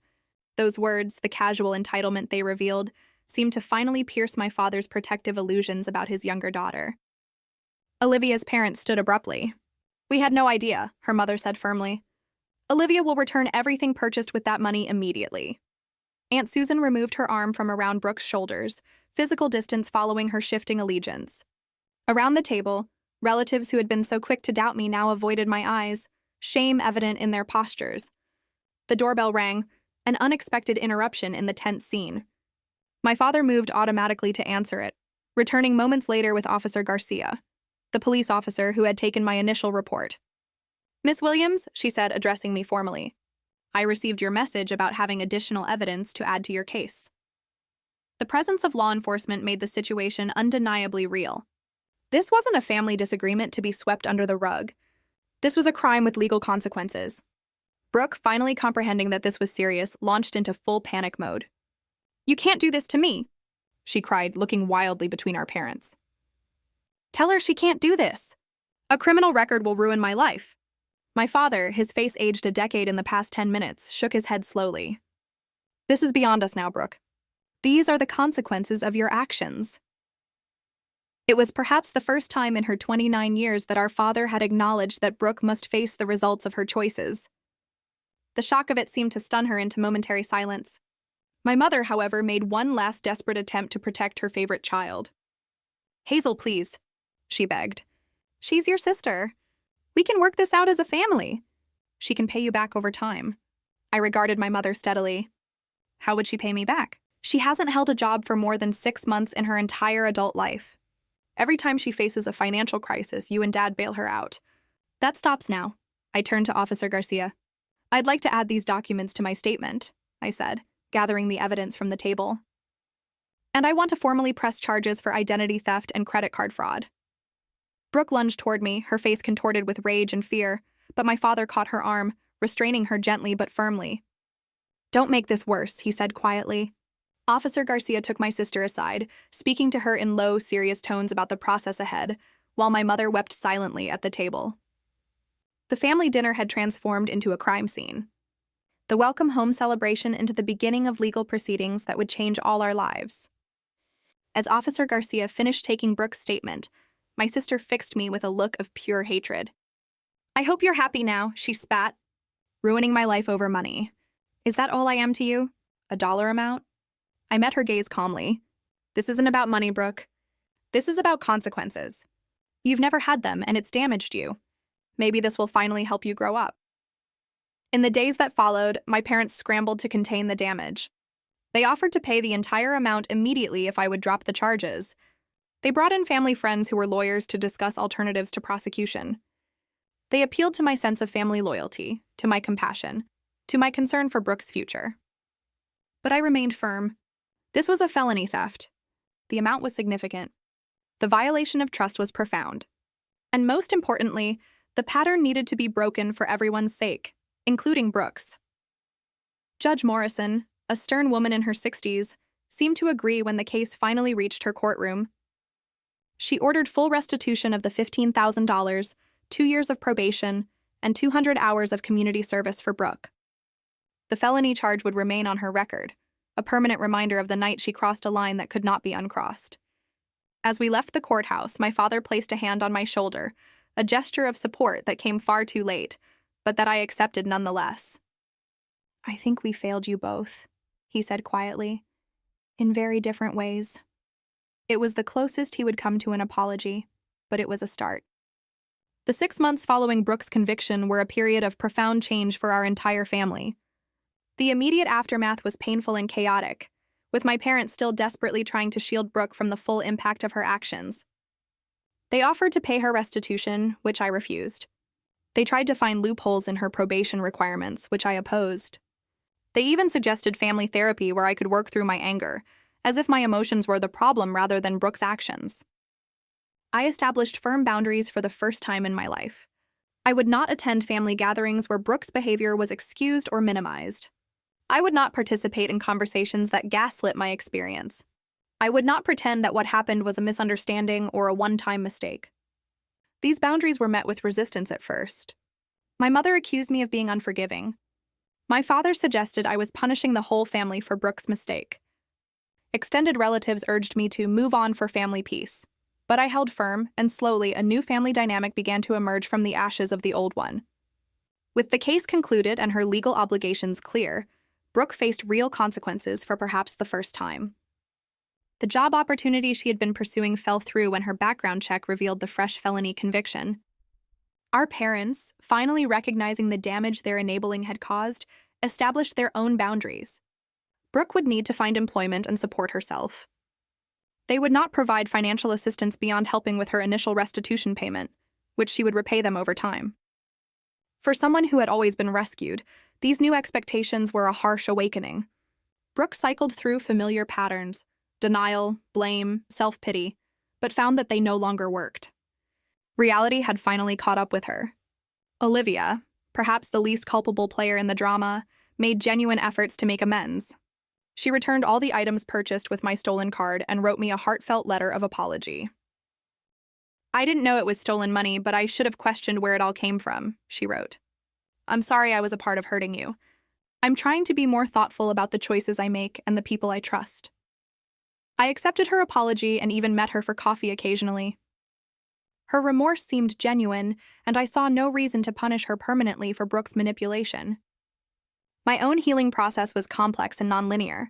Those words, the casual entitlement they revealed, seemed to finally pierce my father's protective illusions about his younger daughter. Olivia's parents stood abruptly. We had no idea, her mother said firmly. Olivia will return everything purchased with that money immediately. Aunt Susan removed her arm from around Brooke's shoulders, physical distance following her shifting allegiance. Around the table, relatives who had been so quick to doubt me now avoided my eyes, shame evident in their postures. The doorbell rang, an unexpected interruption in the tense scene. My father moved automatically to answer it, returning moments later with Officer Garcia, the police officer who had taken my initial report. Miss Williams, she said, addressing me formally, I received your message about having additional evidence to add to your case. The presence of law enforcement made the situation undeniably real. This wasn't a family disagreement to be swept under the rug. This was a crime with legal consequences. Brooke, finally comprehending that this was serious, launched into full panic mode. You can't do this to me, she cried, looking wildly between our parents. Tell her she can't do this. A criminal record will ruin my life. My father, his face aged a decade in the past 10 minutes, shook his head slowly. This is beyond us now, Brooke. These are the consequences of your actions. It was perhaps the first time in her 29 years that our father had acknowledged that Brooke must face the results of her choices. The shock of it seemed to stun her into momentary silence. My mother, however, made one last desperate attempt to protect her favorite child. Hazel, please, she begged. She's your sister. We can work this out as a family. She can pay you back over time. I regarded my mother steadily. How would she pay me back? She hasn't held a job for more than 6 months in her entire adult life. Every time she faces a financial crisis, you and Dad bail her out. That stops now. I turned to Officer Garcia. I'd like to add these documents to my statement, I said, gathering the evidence from the table. And I want to formally press charges for identity theft and credit card fraud. Brooke lunged toward me, her face contorted with rage and fear, but my father caught her arm, restraining her gently but firmly. Don't make this worse, he said quietly. Officer Garcia took my sister aside, speaking to her in low, serious tones about the process ahead, while my mother wept silently at the table. The family dinner had transformed into a crime scene. The welcome home celebration into the beginning of legal proceedings that would change all our lives. As Officer Garcia finished taking Brooke's statement, my sister fixed me with a look of pure hatred. I hope you're happy now, she spat. Ruining my life over money. Is that all I am to you? A dollar amount? I met her gaze calmly. This isn't about money, Brooke. This is about consequences. You've never had them, and it's damaged you. Maybe this will finally help you grow up. In the days that followed, my parents scrambled to contain the damage. They offered to pay the entire amount immediately if I would drop the charges. They brought in family friends who were lawyers to discuss alternatives to prosecution. They appealed to my sense of family loyalty, to my compassion, to my concern for Brooke's future. But I remained firm. This was a felony theft. The amount was significant. The violation of trust was profound. And most importantly, the pattern needed to be broken for everyone's sake, including Brooke's. Judge Morrison, a stern woman in her 60s, seemed to agree when the case finally reached her courtroom. She ordered full restitution of the $15,000, 2 years of probation, and 200 hours of community service for Brooke. The felony charge would remain on her record, a permanent reminder of the night she crossed a line that could not be uncrossed. As we left the courthouse, my father placed a hand on my shoulder, a gesture of support that came far too late, but that I accepted nonetheless. "I think we failed you both," he said quietly, "in very different ways." It was the closest he would come to an apology, but it was a start. The 6 months following Brooke's conviction were a period of profound change for our entire family. The immediate aftermath was painful and chaotic, with my parents still desperately trying to shield Brooke from the full impact of her actions. They offered to pay her restitution, which I refused. They tried to find loopholes in her probation requirements, which I opposed. They even suggested family therapy where I could work through my anger, as if my emotions were the problem rather than Brooke's actions. I established firm boundaries for the first time in my life. I would not attend family gatherings where Brooke's behavior was excused or minimized. I would not participate in conversations that gaslit my experience. I would not pretend that what happened was a misunderstanding or a one-time mistake. These boundaries were met with resistance at first. My mother accused me of being unforgiving. My father suggested I was punishing the whole family for Brooke's mistake. Extended relatives urged me to move on for family peace. But I held firm, and slowly a new family dynamic began to emerge from the ashes of the old one. With the case concluded and her legal obligations clear, Brooke faced real consequences for perhaps the first time. The job opportunity she had been pursuing fell through when her background check revealed the fresh felony conviction. Our parents, finally recognizing the damage their enabling had caused, established their own boundaries. Brooke would need to find employment and support herself. They would not provide financial assistance beyond helping with her initial restitution payment, which she would repay them over time. For someone who had always been rescued, these new expectations were a harsh awakening. Brooke cycled through familiar patterns, denial, blame, self-pity, but found that they no longer worked. Reality had finally caught up with her. Olivia, perhaps the least culpable player in the drama, made genuine efforts to make amends. She returned all the items purchased with my stolen card and wrote me a heartfelt letter of apology. "I didn't know it was stolen money, but I should have questioned where it all came from," she wrote. "I'm sorry I was a part of hurting you. I'm trying to be more thoughtful about the choices I make and the people I trust." I accepted her apology and even met her for coffee occasionally. Her remorse seemed genuine, and I saw no reason to punish her permanently for Brooke's manipulation. My own healing process was complex and nonlinear.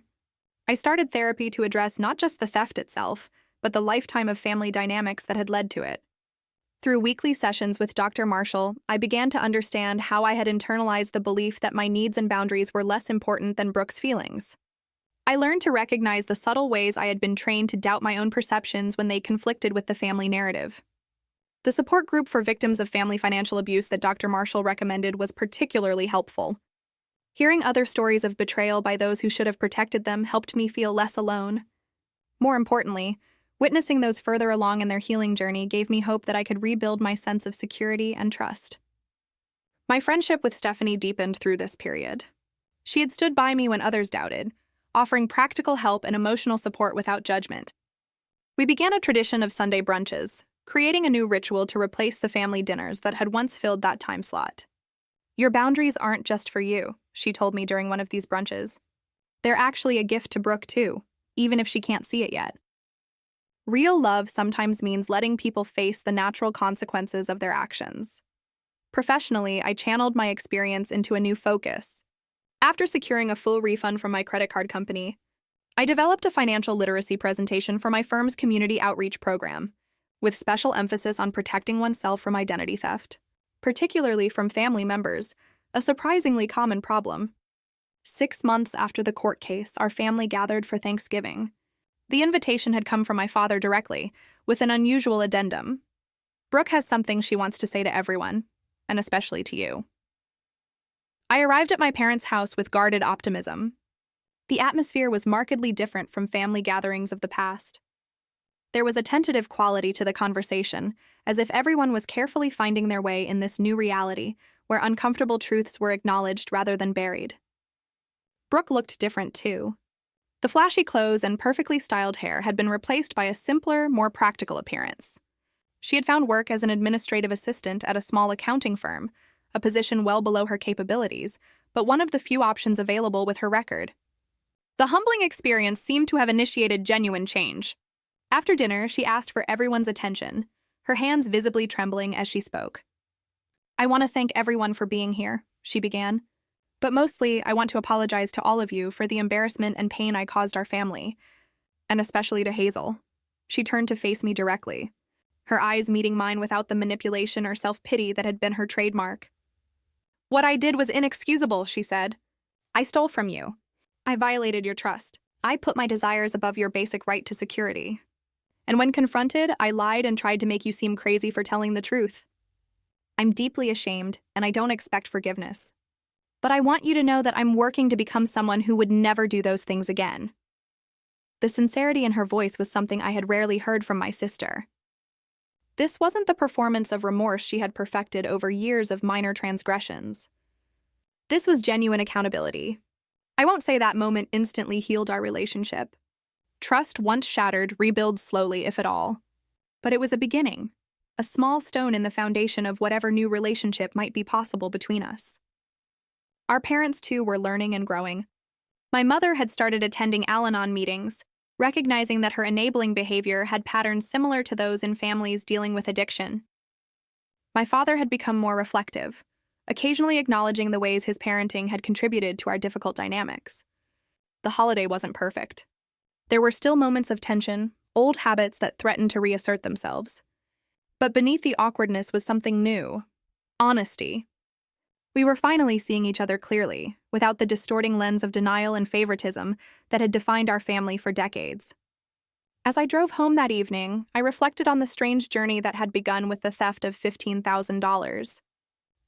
I started therapy to address not just the theft itself, but the lifetime of family dynamics that had led to it. Through weekly sessions with Dr. Marshall, I began to understand how I had internalized the belief that my needs and boundaries were less important than Brooke's feelings. I learned to recognize the subtle ways I had been trained to doubt my own perceptions when they conflicted with the family narrative. The support group for victims of family financial abuse that Dr. Marshall recommended was particularly helpful. Hearing other stories of betrayal by those who should have protected them helped me feel less alone. More importantly, witnessing those further along in their healing journey gave me hope that I could rebuild my sense of security and trust. My friendship with Stephanie deepened through this period. She had stood by me when others doubted, offering practical help and emotional support without judgment. We began a tradition of Sunday brunches, creating a new ritual to replace the family dinners that had once filled that time slot. "Your boundaries aren't just for you," she told me during one of these brunches. "They're actually a gift to Brooke, too, even if she can't see it yet." Real love sometimes means letting people face the natural consequences of their actions. Professionally, I channeled my experience into a new focus. After securing a full refund from my credit card company, I developed a financial literacy presentation for my firm's community outreach program, with special emphasis on protecting oneself from identity theft, particularly from family members, a surprisingly common problem. 6 months after the court case, our family gathered for Thanksgiving. The invitation had come from my father directly, with an unusual addendum. "Brooke has something she wants to say to everyone, and especially to you." I arrived at my parents' house with guarded optimism. The atmosphere was markedly different from family gatherings of the past. There was a tentative quality to the conversation, as if everyone was carefully finding their way in this new reality, where uncomfortable truths were acknowledged rather than buried. Brooke looked different, too. The flashy clothes and perfectly styled hair had been replaced by a simpler, more practical appearance. She had found work as an administrative assistant at a small accounting firm, a position well below her capabilities, but one of the few options available with her record. The humbling experience seemed to have initiated genuine change. After dinner, she asked for everyone's attention, her hands visibly trembling as she spoke. "I want to thank everyone for being here," she began. But mostly, I want to apologize to all of you for the embarrassment and pain I caused our family, and especially to Hazel. She turned to face me directly, her eyes meeting mine without the manipulation or self-pity that had been her trademark. "What I did was inexcusable," she said. "I stole from you. I violated your trust. I put my desires above your basic right to security. And when confronted, I lied and tried to make you seem crazy for telling the truth. I'm deeply ashamed, and I don't expect forgiveness. But I want you to know that I'm working to become someone who would never do those things again." The sincerity in her voice was something I had rarely heard from my sister. This wasn't the performance of remorse she had perfected over years of minor transgressions. This was genuine accountability. I won't say that moment instantly healed our relationship. Trust, once shattered, rebuilds slowly, if at all. But it was a beginning, a small stone in the foundation of whatever new relationship might be possible between us. Our parents, too, were learning and growing. My mother had started attending Al-Anon meetings, recognizing that her enabling behavior had patterns similar to those in families dealing with addiction. My father had become more reflective, occasionally acknowledging the ways his parenting had contributed to our difficult dynamics. The holiday wasn't perfect. There were still moments of tension, old habits that threatened to reassert themselves. But beneath the awkwardness was something new: honesty. We were finally seeing each other clearly, without the distorting lens of denial and favoritism that had defined our family for decades. As I drove home that evening, I reflected on the strange journey that had begun with the theft of $15,000.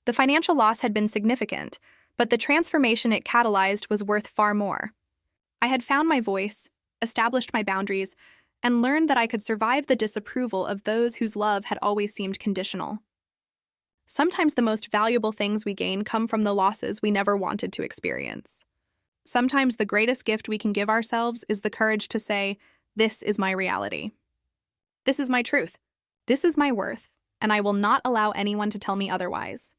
The financial loss had been significant, but the transformation it catalyzed was worth far more. I had found my voice, established my boundaries, and learned that I could survive the disapproval of those whose love had always seemed conditional. Sometimes the most valuable things we gain come from the losses we never wanted to experience. Sometimes the greatest gift we can give ourselves is the courage to say, "This is my reality. This is my truth. This is my worth, and I will not allow anyone to tell me otherwise."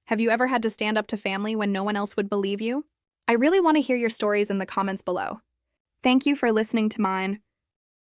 Have you ever had to stand up to family when no one else would believe you? I really want to hear your stories in the comments below. Thank you for listening to mine.